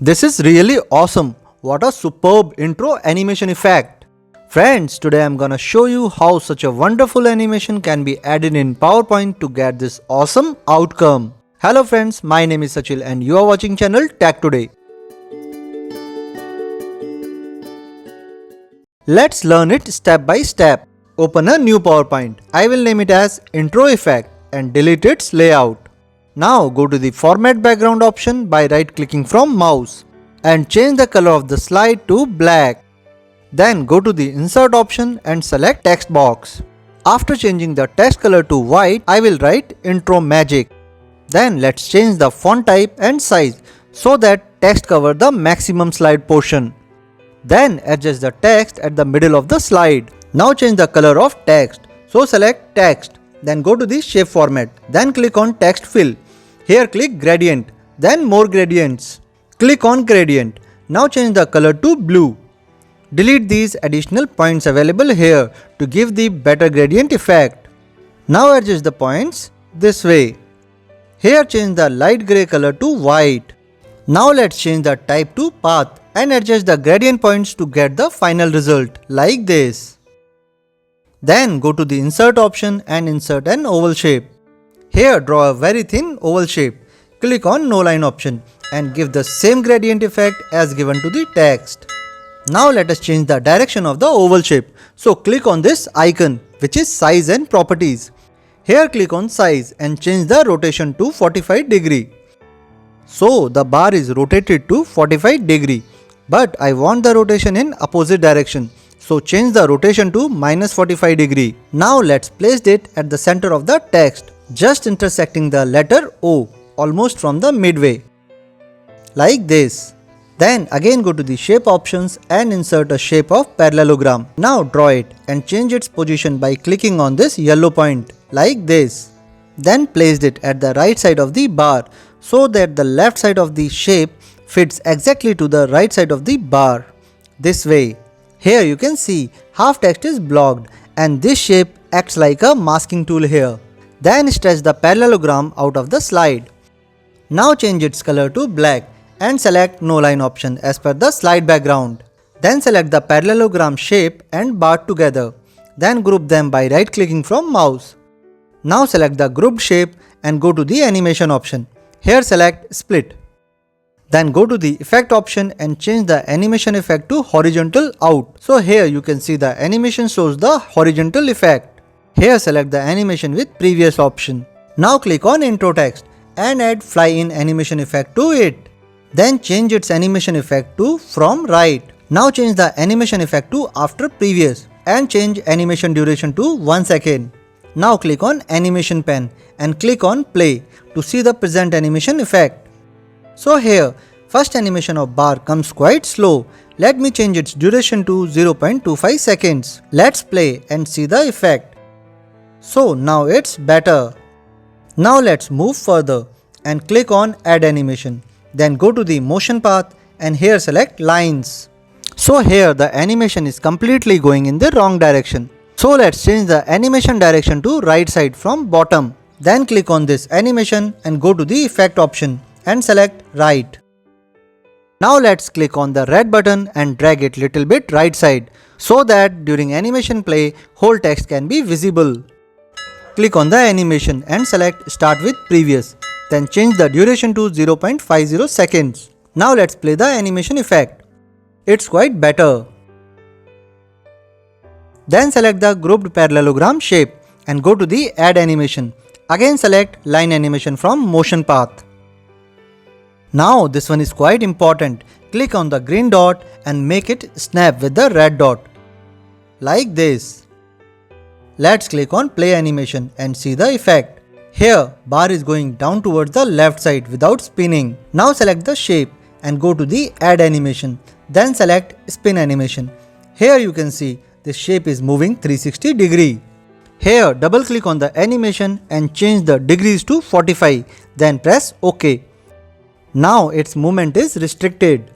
This is really awesome. What a superb intro animation effect. Friends, today I'm gonna show you how such a wonderful animation can be added in PowerPoint to get this awesome outcome. Hello friends, my name is Sachil and you are watching channel Tech Today. Let's learn it step by step. Open a new PowerPoint. I will name it as Intro Effect and delete its layout. Now go to the Format Background option by right clicking from mouse and change the color of the slide to black. Then go to the Insert option and select Text Box. After changing the text color to white, I will write Intro Magic. Then let's change the font type and size so that text covers the maximum slide portion. Then adjust the text at the middle of the slide. Now change the color of text. So select Text. Then go to the Shape Format. Then click on Text Fill. Here click Gradient. Then More Gradients. Click on Gradient. Now change the color to blue. Delete these additional points available here to give the better gradient effect. Now adjust the points this way. Here change the light grey color to white. Now let's change the type to path and adjust the gradient points to get the final result like this. Then go to the Insert option and insert an oval shape. Here draw a very thin oval shape. Click on No Line option and give the same gradient effect as given to the text. Now let us change the direction of the oval shape. So click on this icon which is Size and Properties. Here click on Size and change the rotation to 45 degree. So the bar is rotated to 45 degree. But I want the rotation in opposite direction. So change the rotation to -45 degree. Now let's place it at the center of the text, just intersecting the letter O, almost from the midway. Like this. Then again go to the shape options and insert a shape of parallelogram. Now draw it and change its position by clicking on this yellow point, like this. Then place it at the right side of the bar so that the left side of the shape fits exactly to the right side of the bar. This way. Here you can see half text is blocked and this shape acts like a masking tool here. Then stretch the parallelogram out of the slide. Now change its color to black and select No Line option as per the slide background. Then select the parallelogram shape and bar together. Then group them by right clicking from mouse. Now select the grouped shape and go to the Animation option. Here select Split. Then go to the Effect option and change the animation effect to Horizontal Out. So here you can see the animation shows the horizontal effect. Here select the animation with previous option. Now click on Intro Text and add Fly In animation effect to it. Then change its animation effect to From Right. Now change the animation effect to After Previous and change animation duration to 1 second. Now click on Animation Pen and click on Play to see the present animation effect. So here, first animation of bar comes quite slow. Let me change its duration to 0.25 seconds. Let's play and see the effect. So now it's better. Now let's move further and click on Add Animation. Then go to the Motion Path and here select Lines. So here the animation is completely going in the wrong direction. So let's change the animation direction to right side from bottom. Then click on this animation and go to the Effect option and select Right. Now let's click on the red button and drag it little bit right side so that during animation play, whole text can be visible. Click on the animation and select Start with Previous. Then change the duration to 0.50 seconds. Now let's play the animation effect. It's quite better. Then select the grouped parallelogram shape and go to the Add Animation. Again select Line Animation from Motion Path. Now this one is quite important. Click on the green dot and make it snap with the red dot. Like this. Let's click on Play Animation and see the effect. Here bar is going down towards the left side without spinning. Now select the shape and go to the Add Animation. Then select Spin Animation. Here you can see this shape is moving 360 degree. Here double click on the animation and change the degrees to 45. Then press OK. Now its movement is restricted.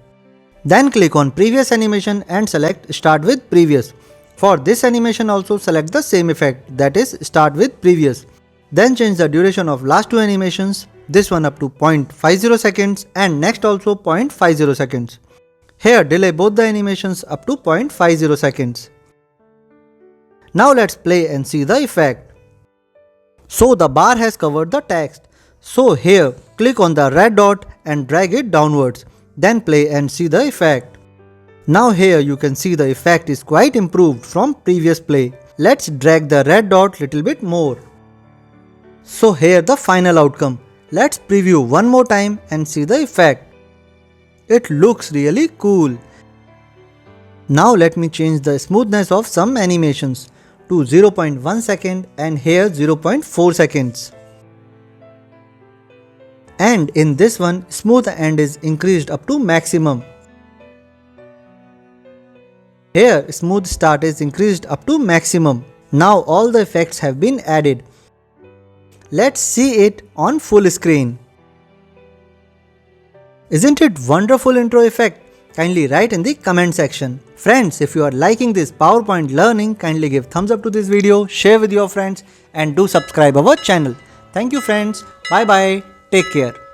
Then click on Previous Animation and select Start with Previous. For this animation also select the same effect, that is Start with Previous. Then change the duration of last two animations this one up to 0.50 seconds and next also 0.50 seconds. Here delay both the animations up to 0.50 seconds. Now let's play and see the effect. So the bar has covered the text. So here click on the red dot and drag it downwards. Then play and see the effect. Now here you can see the effect is quite improved from previous play. Let's drag the red dot little bit more. So here the final outcome. Let's preview one more time and see the effect. It looks really cool. Now let me change the smoothness of some animations to 0.1 second and here 0.4 seconds. And in this one, smooth end is increased up to maximum. Here smooth start is increased up to maximum. Now all the effects have been added. Let's see it on full screen. Isn't it wonderful intro effect? Kindly write in the comment section. Friends, if you are liking this PowerPoint learning, kindly give thumbs up to this video, share with your friends and do subscribe our channel. Thank you friends. Bye bye. Take care.